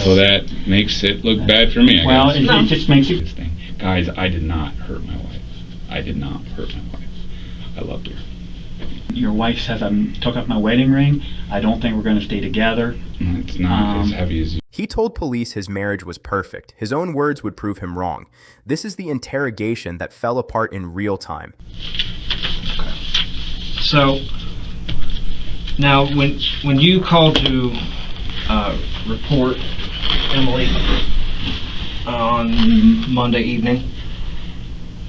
So that makes it look bad for me, I Well, guess. it just makes it... This thing. Guys, I did not hurt my wife. I did not hurt my wife. I loved her. Your wife says I took up my wedding ring. I don't think we're going to stay together. It's not as heavy as you. He told police his marriage was perfect. His own words would prove him wrong. This is the interrogation that fell apart in real time. Okay. So, now when you called to report Emily on Monday evening,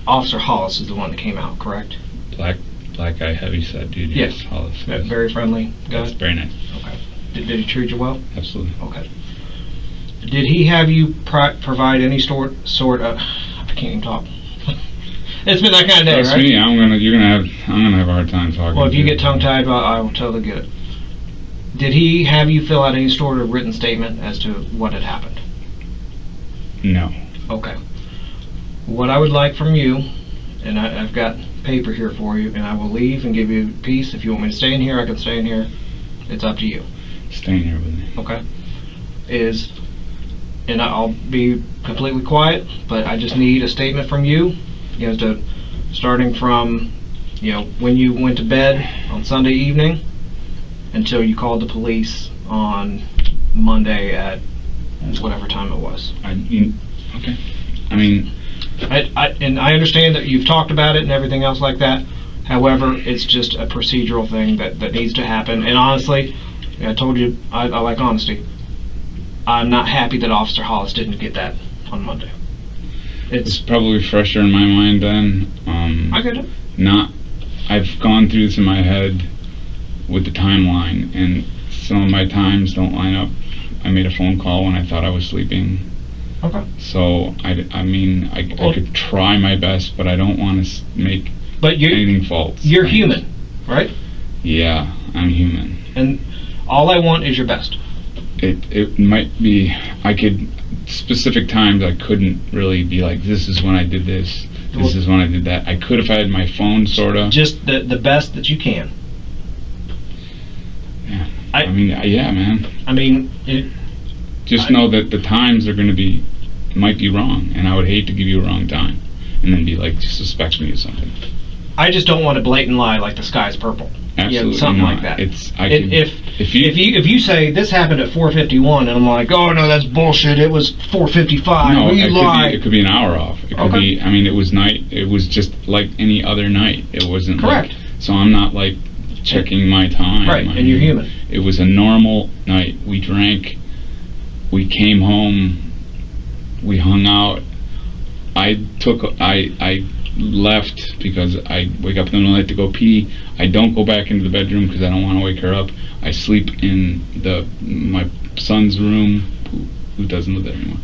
Officer Hollis is the one that came out, correct? Black guy, heavy set dude. Yes. Hollis. Very friendly guy? That's very nice. Okay. Did he treat you well? Absolutely. Okay. Did he have you provide any sort of... I can't even talk. It's been that kind of day, Trust right? me, I'm gonna have a hard time talking. Well, if to you get tongue-tied, I will totally get it. Did he have you fill out any sort of written statement as to what had happened? No. Okay. What I would like from you, and I've got paper here for you, and I will leave and give you a piece. If you want me to stay in here, I can stay in here. It's up to you. Staying here with me. Okay. And I'll be completely quiet, but I just need a statement from you, starting from, when you went to bed on Sunday evening until you called the police on Monday at whatever time it was. Okay. I mean, and I understand that you've talked about it and everything else like that. However, it's just a procedural thing that needs to happen. And honestly, I told you I like honesty. I'm not happy that Officer Hollis didn't get that on Monday. It's probably fresher in my mind then. I get it. I've gone through this in my head with the timeline, and some of my times don't line up. I made a phone call when I thought I was sleeping. Okay. So I could try my best, but I don't want to make anything false. You're human, right? Yeah, I'm human. And all I want is your best. It might be, specific times I couldn't really be like, this is when I did this, this is when I did that. I could if I had my phone, sorta. Just the best that you can. Yeah. Yeah, man. Just know that the times are going to might be wrong, and I would hate to give you a wrong time and then be like, suspect me of something. I just don't want a blatant lie like the sky's purple. Absolutely something not. like that. If you say this happened at 4:51 and I'm like, oh no, that's bullshit. It was 4:55. No, you lie. it could be an hour off. It could be. It was night. It was just like any other night. It wasn't correct. So I'm not like checking my time. Right, and you're human. It was a normal night. We drank. We came home. We hung out. I left because I wake up in the middle of the night to go pee. I don't go back into the bedroom because I don't want to wake her up. I sleep in my son's room, who doesn't live there anymore,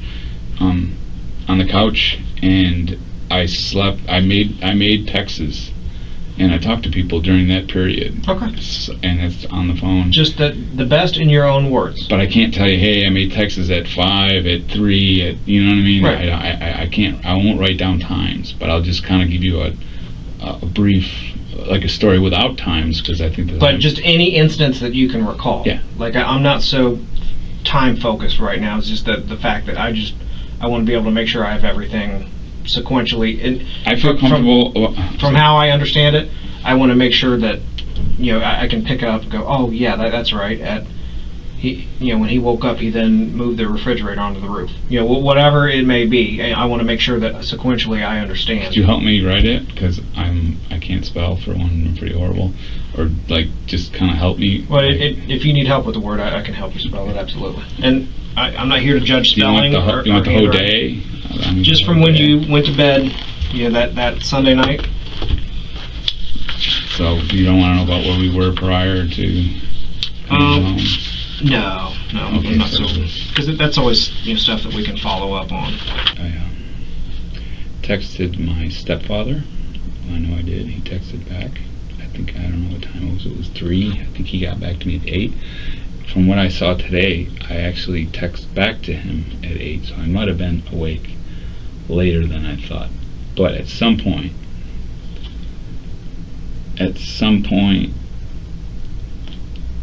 on the couch, and I slept. I made texts, and I talked to people during that period. Okay. And it's on the phone. Just the best in your own words. But I can't tell you, hey, I made texts at 5, at 3, you know what I mean? Right. I can't. I won't write down times, but I'll just kind of give you a brief, like a story without times, because I think that. But just any instance that you can recall. Yeah. Like I'm not so time focused right now. It's just the fact that I want to be able to make sure I have everything sequentially. And I feel comfortable. From how I understand it, I want to make sure that I can pick up and go, oh yeah, that's right. When he woke up, he then moved the refrigerator onto the roof. Whatever it may be, I want to make sure that sequentially I understand. Could you help me write it? Because I can't spell, for one. I'm pretty horrible. Or just kind of help me. Well, if you need help with the word, I can help you spell it, absolutely. And I'm not here to judge spelling. Do you want the whole day? Just from when you went to bed, that Sunday night. So you don't want to know about where we were prior to coming home? No, Okay, I'm not so, because that's always stuff that we can follow up on. I texted my stepfather. I know I did. He texted back. I don't know what time it was. It was 3. I think he got back to me at 8. From what I saw today, I actually texted back to him at 8, so I might have been awake later than I thought. But at some point,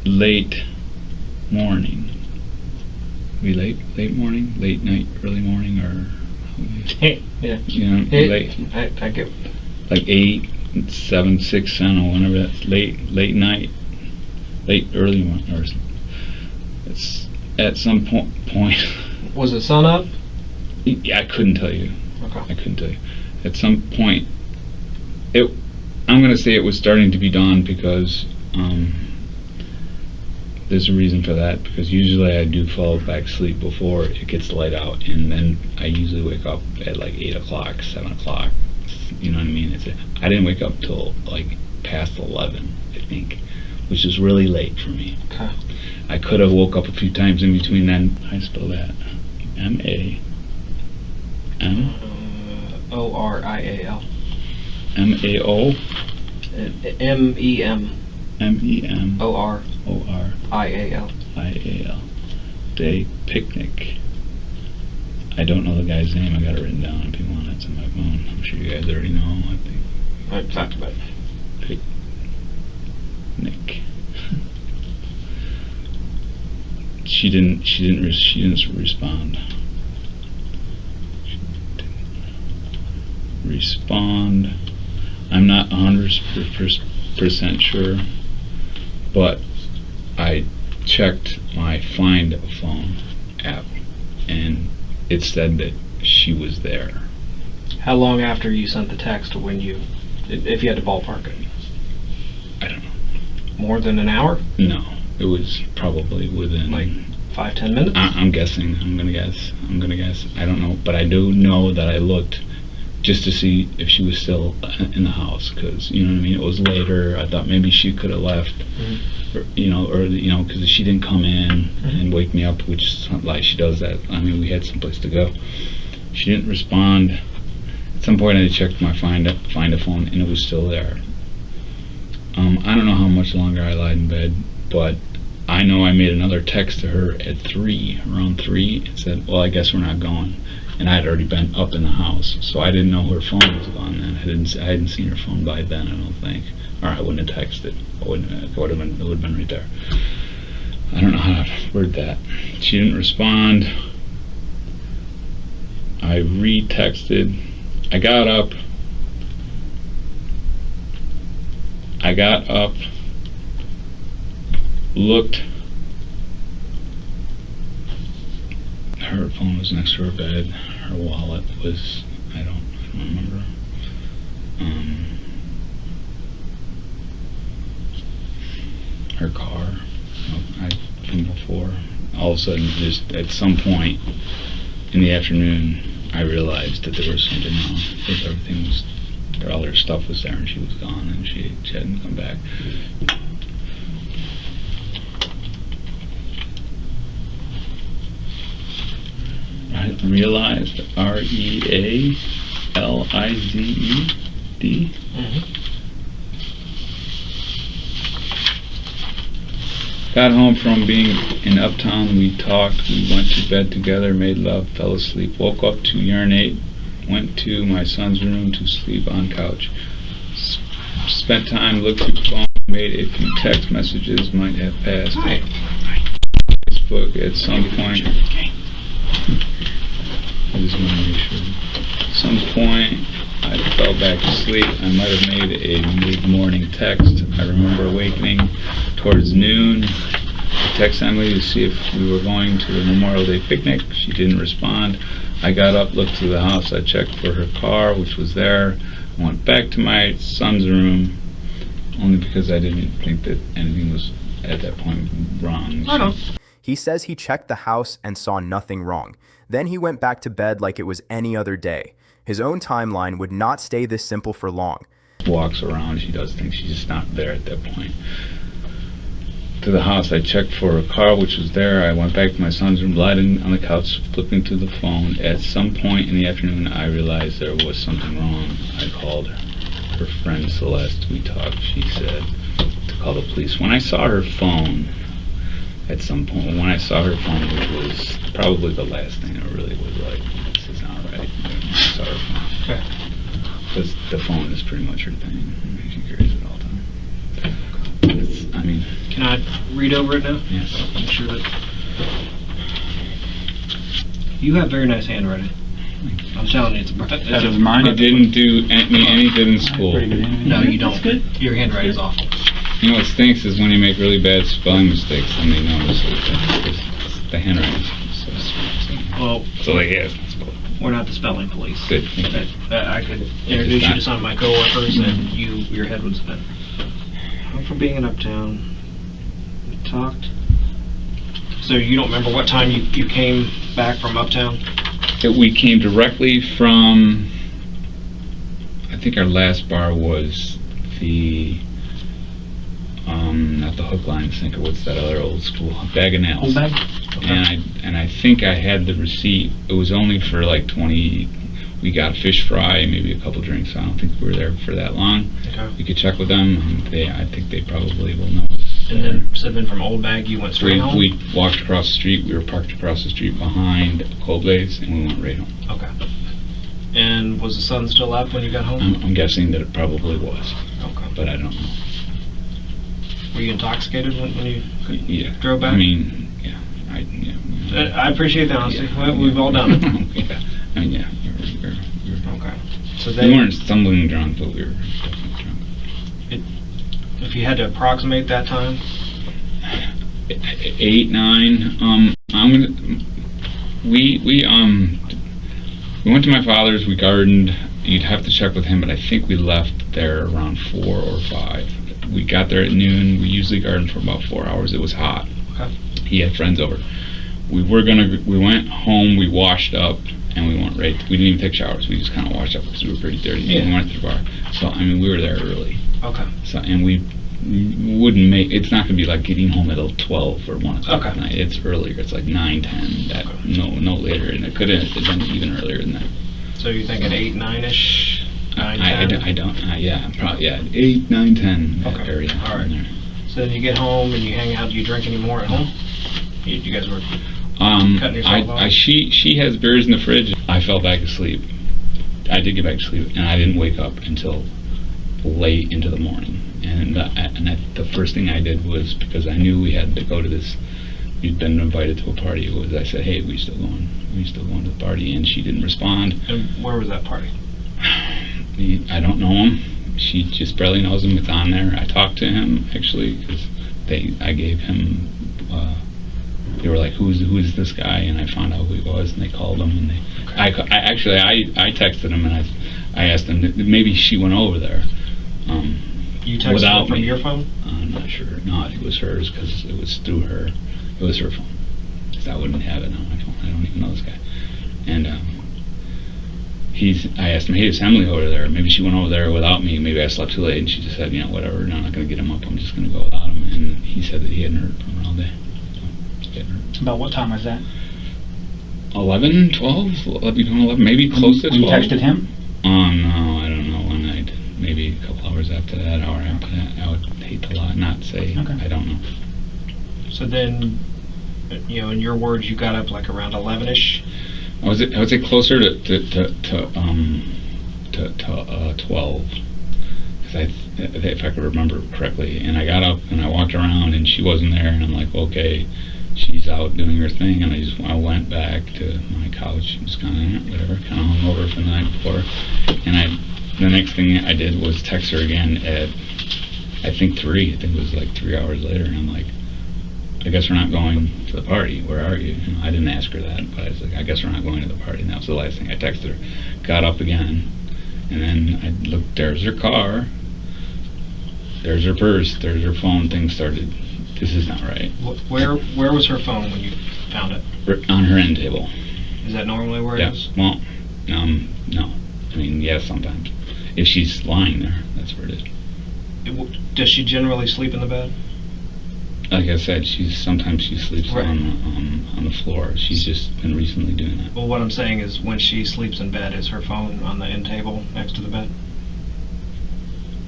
late morning, Be late morning, late night, early morning, or Yeah. late, I get. like 8, 7, 6, I don't know, whenever that's late night, late early morning, or it's at some point. Was it sun up? Yeah, I couldn't tell you. Okay. I couldn't tell you. At some point, I'm going to say it was starting to be dawn because there's a reason for that. Because usually I do fall back asleep before it gets light out, and then I usually wake up at like 8 o'clock, 7 o'clock. You know what I mean? I didn't wake up till like past 11, I think, which is really late for me. Okay. I could have woke up a few times in between then. How do I spell that? M-A-M? O-R-I-A-L. M-A-O? M-E-M. M-E-M. O-R-I-A-L. I-A-L. Day picnic. I don't know the guy's name. I got it written down if you want it. It's on my phone. I'm sure you guys already know. I think. I've talked about it. Picnic. She didn't respond. Respond. I'm not 100% sure, but I checked my Find a Phone app, and it said that she was there. How long after you sent the text to when you, if you had to ballpark it? I don't know. More than an hour? No, it was probably within Like 5-10 minutes? I'm guessing. I'm gonna guess. I don't know, but I do know that I looked just to see if she was still in the house, because you know what I mean. It was later. I thought maybe she could have left, or because she didn't come in and wake me up, which is not like she does that. I mean, we had someplace to go. She didn't respond. At some point, I checked my Find a Phone, and it was still there. I don't know how much longer I lied in bed, but I know I made another text to her at around 3, and said, well, I guess we're not going. And I had already been up in the house, so I didn't know her phone was gone then. I hadn't seen her phone by then, I don't think. Or I wouldn't have texted. It would have been right there. I don't know how to word that. She didn't respond. I re-texted. I got up, looked. Her phone was next to her bed. Her wallet was, I don't remember. Her car, from before. All of a sudden, just at some point in the afternoon, I realized that there was something wrong. That everything was, all her stuff was there, and she was gone, and she hadn't come back. I realized, R-E-A-L-I-Z-E-D. Got home from being in Uptown. We talked. We went to bed together, made love, fell asleep. Woke up to urinate. Went to my son's room to sleep on couch. Spent time, looked through the phone, made a few text messages, might have passed. Hi. Facebook at some point. I just want to make sure. At some point, I fell back to sleep. I might have made a mid-morning text. I remember awakening towards noon. I texted Emily to see if we were going to the Memorial Day picnic. She didn't respond. I got up, looked through the house. I checked for her car, which was there. I went back to my son's room, only because I didn't think that anything was, at that point, wrong. I know. He says he checked the house and saw nothing wrong. Then he went back to bed like it was any other day. His own timeline would not stay this simple for long. Walks around, she does things, she's just not there at that point. To the house, I checked for her car, which was there. I went back to my son's room, lying on the couch, flipping through the phone. At some point in the afternoon, I realized there was something wrong. I called her friend Celeste. We talked. She said to call the police. When I saw her phone, at some point, when I saw her phone, which was probably the last thing I really was like, this is not right. When I saw her phone. Okay. Because the phone is pretty much her thing. She carries it all the time. Can I read over it now? Yes. I'm sure that. You have very nice handwriting. I'm telling you, it's Better than mine. I didn't do any good in school. Pretty good handwriting. No, you don't. That's good. Your handwriting is awful. You know what stinks is when you make really bad spelling mistakes and they notice it. The handwriting is so small. Well, So like, yeah, it's not spelled. we're not the spelling police. Good. I could introduce you to some of my coworkers, and your head would spin. I'm from being in Uptown. We talked. So you don't remember what time you came back from Uptown? We came directly from, I think our last bar was the, not the Hook Line Sinker, what's that other old school? Bag of Nails. Old bag? And I think I had the receipt. It was only for like 20. We got a fish fry, maybe a couple drinks. I don't think we were there for that long. Okay. You could check with them. I think they probably will know us. And then from Old Bag, you went straight home? We walked across the street. We were parked across the street behind Cold Blaze, and we went right home. Okay. And was the sun still up when you got home? I'm guessing that it probably was, Okay. but I don't know. Were you intoxicated when you Yeah. drove back? I mean, yeah. I appreciate the honesty. Yeah. Well, we've all done it. Yeah. I mean, yeah. Okay. So We then, weren't stumbling drunk, but we were definitely drunk. if you had to approximate that time, 8, 9. We went to my father's. We gardened. You'd have to check with him, but I think we left there around 4 or 5. We got there at noon. We usually gardened for about 4 hours. It was hot. Okay. He had friends over. We went home. We washed up, and we went right. We didn't even take showers. We just kind of washed up because we were pretty dirty. Yeah. We went to the bar. So I mean, we were there early. Okay. So and we wouldn't make. It's not gonna be like getting home at 12 or 1 o'clock Okay. at night. It's earlier. It's like 9, 10. That no later, and it could have been even earlier than that. So you're thinking 8, 9-ish? 9, I 10? don't. Yeah, probably. Yeah, 8, 9, 10. That Okay. area. All right. in there. So then you get home and you hang out. Do you drink any more at home? You guys were cutting yourself off? She has beers in the fridge. I fell back asleep. I did get back to sleep, and I didn't wake up until late into the morning. And the first thing I did was, because I knew we had to go to this, we'd been invited to a party, was I said, hey, we still going to the party? And she didn't respond. And where was that party? I don't know him. She just barely knows him. It's on there. I talked to him, actually, because I gave him, they were like, who's this guy? And I found out who he was, and they called him, and I texted him, and I asked him, maybe she went over there. You texted Without her from me. your phone? I'm not sure. No, it was hers, because it was through her. It was her phone. Because I wouldn't have it on my phone. I don't even know this guy. And I asked him, hey, is Emily over there? Maybe she went over there without me. Maybe I slept too late, and she just said, whatever. No, I'm not going to get him up. I'm just going to go without him. And he said that he hadn't heard from her all day. So, he hadn't heard. About what time was that? 11, 12, 11, maybe close to 12. You texted him? No, I don't know when I did. Maybe a couple hours after that, hour after that. I would hate to not say. Okay. I don't know. So then, in your words, you got up like around 11-ish? I would say closer to 12. Because if I could remember correctly, and I got up and I walked around and she wasn't there, and I'm like, okay, she's out doing her thing, and I went back to my couch. She was kind of hungover from the night before, and the next thing I did was text her again at, I think 3. I think it was like 3 hours later, and I'm like, I guess we're not going to the party. Where are you? I didn't ask her that, but I was like, I guess we're not going to the party. And that was the last thing I texted her. Got up again, and then I looked. There's her car. There's her purse. There's her phone. Things started. This is not right. Where was her phone when you found it? On her end table. Is that normally where it is? Well, no. I mean, yes, sometimes. If she's lying there, that's where it is. Does she generally sleep in the bed? Like I said, sometimes she sleeps Right. on the floor. She's just been recently doing that. Well, what I'm saying is, when she sleeps in bed, is her phone on the end table next to the bed?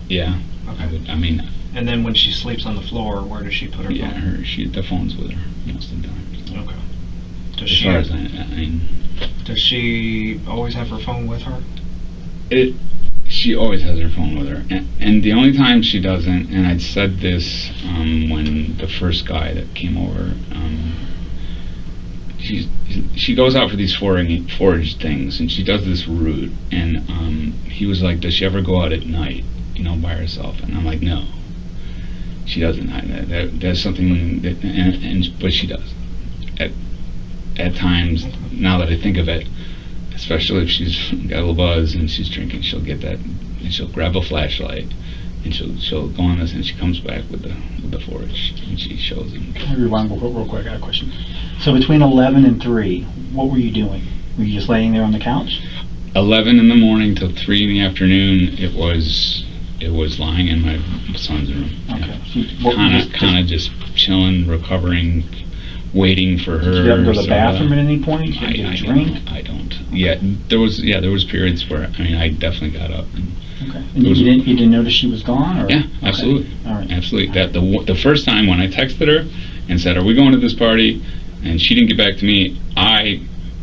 Yeah. Okay. I mean, And then when she sleeps on the floor, where does she put her yeah, phone? the phone's with her most of the time. So. Okay. As far as I mean, Does she always have her phone with her? she always has her phone with her, and the only time she doesn't, and I'd said this when the first guy that came over, she goes out for these forage things, and she does this route. And he was like, does she ever go out at night, by herself? And I'm like, no, she doesn't. That's something that, but she does. At times, now that I think of it, especially if she's got a little buzz and she's drinking, she'll get that, and she'll grab a flashlight, and she'll go on this, and she comes back with the forage, and she shows him. Can I rewind real quick? I got a question. So between 11 and 3, what were you doing? Were you just laying there on the couch? 11 in the morning till 3 in the afternoon. It was lying in my son's room. Okay. Yeah. Kind of just chilling, recovering, waiting for her. Did you ever go to the bathroom at any point? Did you get a drink? I don't. Yeah, there was periods where I definitely got up. Okay. And you didn't notice she was gone? Or? Yeah, absolutely. Okay. All right. Absolutely. That the first time when I texted her and said, "Are we going to this party?" and she didn't get back to me, I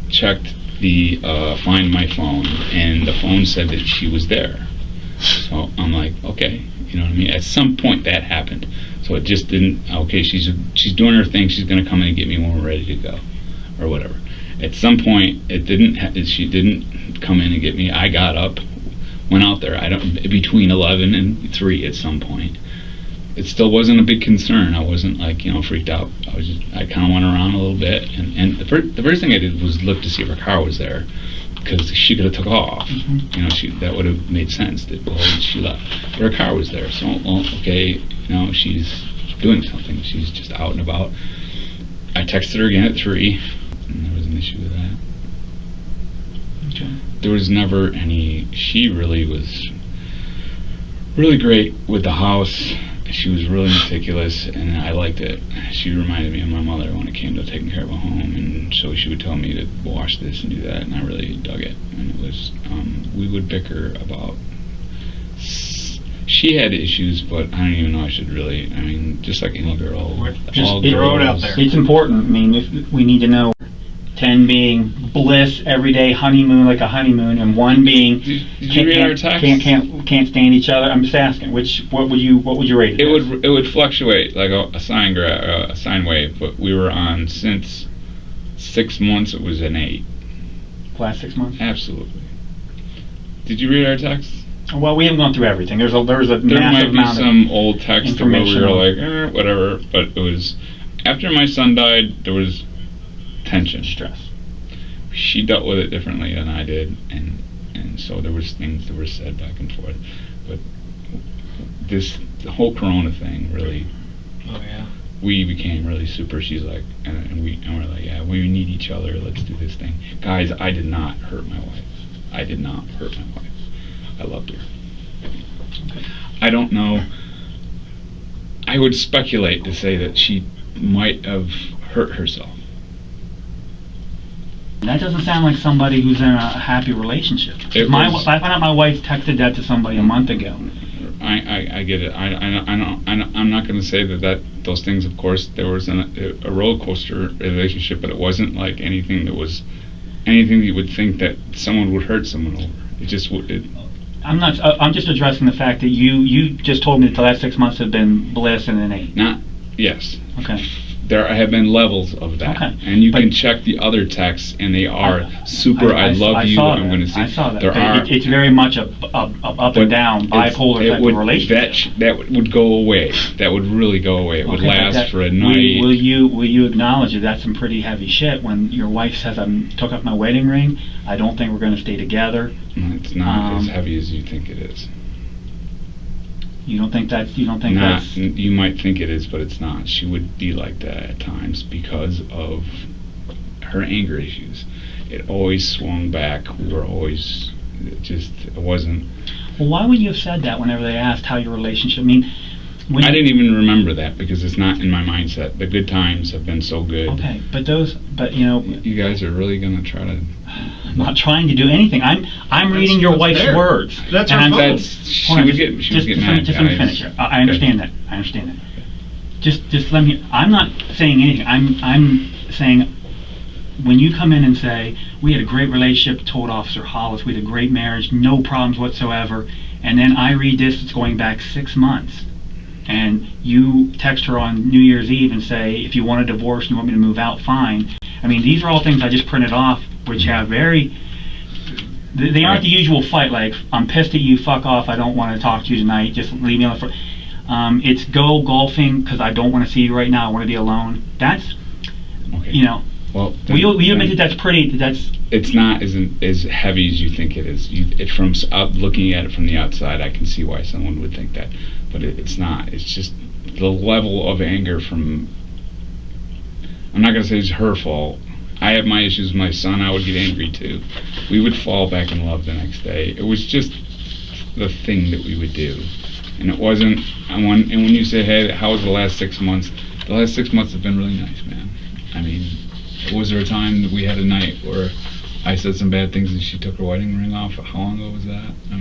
checked the Find My phone, and the phone said that she was there. So I'm like, okay, you know what I mean? At some point that happened. So it just didn't, okay, she's doing her thing, she's going to come in and get me when we're ready to go, or whatever. At some point, she didn't come in and get me. I got up, went out there, between 11 and 3 at some point. It still wasn't a big concern. I wasn't like, freaked out. I kind of went around a little bit, and the first thing I did was look to see if her car was there, because she could have took off. Mm-hmm. That would have made sense. She left. But her car was there, so okay, she's doing something. She's just out and about. I texted her again at 3, and there was an issue with that. Okay. There was never any. She really was really great with the house. She was really meticulous, and I liked it. She reminded me of my mother when it came to taking care of a home, and so she would tell me to wash this and do that, and I really dug it. And it was, we would bicker about. She had issues, but I don't even know I should really. Just like any girl, all throw it out there. It's important. If we need to know. 10 being bliss, everyday honeymoon, like a honeymoon, and 1 being Did you read our text? Can't stand each other. I'm just asking, what would you rate it? It would fluctuate like a sine wave, but we were on since 6 months. It was an 8. Last 6 months? Absolutely. Did you read our text? Well, we haven't gone through everything. There might be some old text where we were like, whatever, but it was after my son died. There was tension, stress. She dealt with it differently than I did, and so there was things that were said back and forth. But the whole Corona thing really. Oh yeah. We became really super. She's like, and we're like, yeah, we need each other. Let's do this thing, guys. I did not hurt my wife. I did not hurt my wife. I loved her. Okay. I don't know. I would speculate to say that she might have hurt herself. That doesn't sound like somebody who's in a happy relationship. I found out my wife texted that to somebody a month ago. I get it. I'm not going to say that those things. Of course, there was a roller coaster relationship, but it wasn't like anything that you would think that someone would hurt someone over. It just would. I'm just addressing the fact that you just told me that the last 6 months have been bliss and an 8. Yes. Okay. There have been levels of that, okay. And you can check the other texts, and they are super. I love you. I'm going to see. I saw that. It's very much a up and down bipolar type of relationship. That would go away. That would really go away. It would last for a night. Will you acknowledge that that's some pretty heavy shit when your wife says, "I took up my wedding ring. I don't think we're going to stay together." It's not as heavy as you think it is. You don't think that's. You might think it is, but it's not. She would be like that at times because of her anger issues. It always swung back. We were always. It wasn't. Well, why would you have said that whenever they asked how your relationship? I didn't even remember that because it's not in my mindset. The good times have been so good. Okay, but you guys are really gonna try to. I'm not trying to do anything. I'm reading your wife's words. That's her phone. She would get mad. Just let me finish here. I understand that. Just let me. I'm not saying anything. I'm saying when you come in and say we had a great relationship, told Officer Hollis, we had a great marriage, no problems whatsoever, and then I read this. It's going back 6 months. And you text her on New Year's Eve and say, if you want a divorce and you want me to move out, fine. I mean, these are all things I just printed off, which have very. They aren't the usual fight, like, I'm pissed at you, fuck off, I don't want to talk to you tonight, just leave me alone. It's go golfing because I don't want to see you right now, I want to be alone. That's, Okay. you know, Well, we admit that that's pretty, that's, it's not as heavy as you think it is. Looking at it from the outside, I can see why someone would think that, but it's not. It's just the level of anger from. I'm not gonna say it's her fault. I have my issues with my son. I would get angry too. We would fall back in love the next day. It was just the thing that we would do, and it wasn't. And when you say, "Hey, how was the last 6 months?" The last 6 months have been really nice, man. I mean, was there a time that we had a night where I said some bad things and she took her wedding ring off? How long ago was that? I mean,